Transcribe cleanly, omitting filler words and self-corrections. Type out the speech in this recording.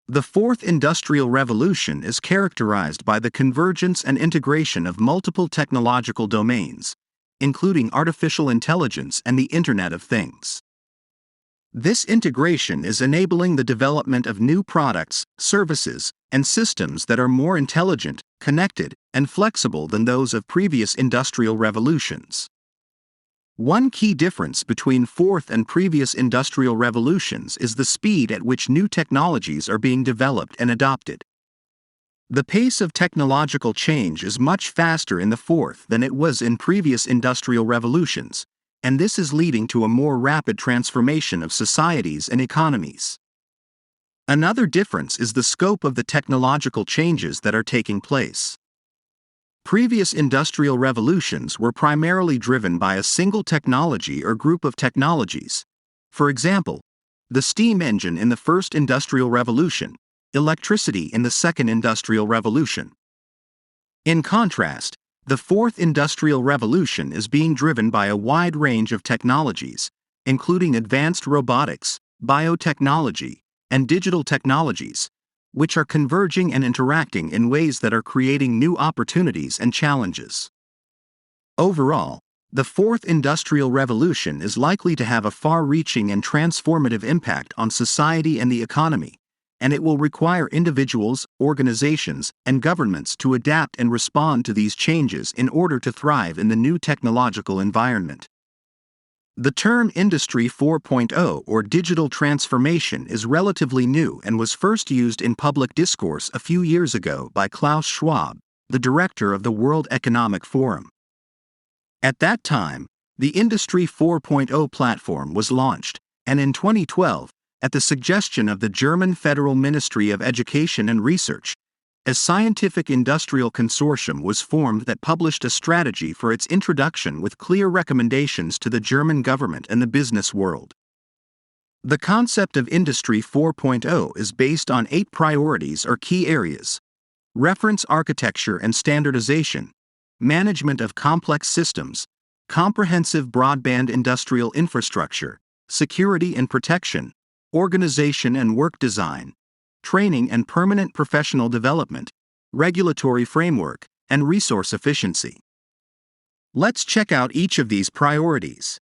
The fourth industrial revolution is characterized by the convergence and integration of multiple technological domains, including artificial intelligence and the Internet of Things. This integration is enabling the development of new products, services, and systems that are more intelligent, connected, and flexible than those of previous industrial revolutions. One key difference between fourth and previous industrial revolutions is the speed at which new technologies are being developed and adopted. The pace of technological change is much faster in the fourth than it was in previous industrial revolutions, and this is leading to a more rapid transformation of societies and economies. Another difference is the scope of the technological changes that are taking place. Previous industrial revolutions were primarily driven by a single technology or group of technologies. For example, the steam engine in the first industrial revolution, electricity in the second industrial revolution. In contrast, the fourth industrial revolution is being driven by a wide range of technologies, including advanced robotics, biotechnology, and digital technologies, which are converging and interacting in ways that are creating new opportunities and challenges. Overall, the fourth industrial revolution is likely to have a far-reaching and transformative impact on society and the economy, and it will require individuals, organizations, and governments to adapt and respond to these changes in order to thrive in the new technological environment. The term Industry 4.0 or digital transformation is relatively new and was first used in public discourse a few years ago by Klaus Schwab, the director of the World Economic Forum. At that time, the Industry 4.0 platform was launched, and in 2012, at the suggestion of the German Federal Ministry of Education and Research, a scientific industrial consortium was formed that published a strategy for its introduction with clear recommendations to the German government and the business world. The concept of Industry 4.0 is based on 8 priorities or key areas: reference architecture and standardization, management of complex systems, comprehensive broadband industrial infrastructure, security and protection, organization and work design, training and permanent professional development, regulatory framework, and resource efficiency. Let's check out each of these priorities.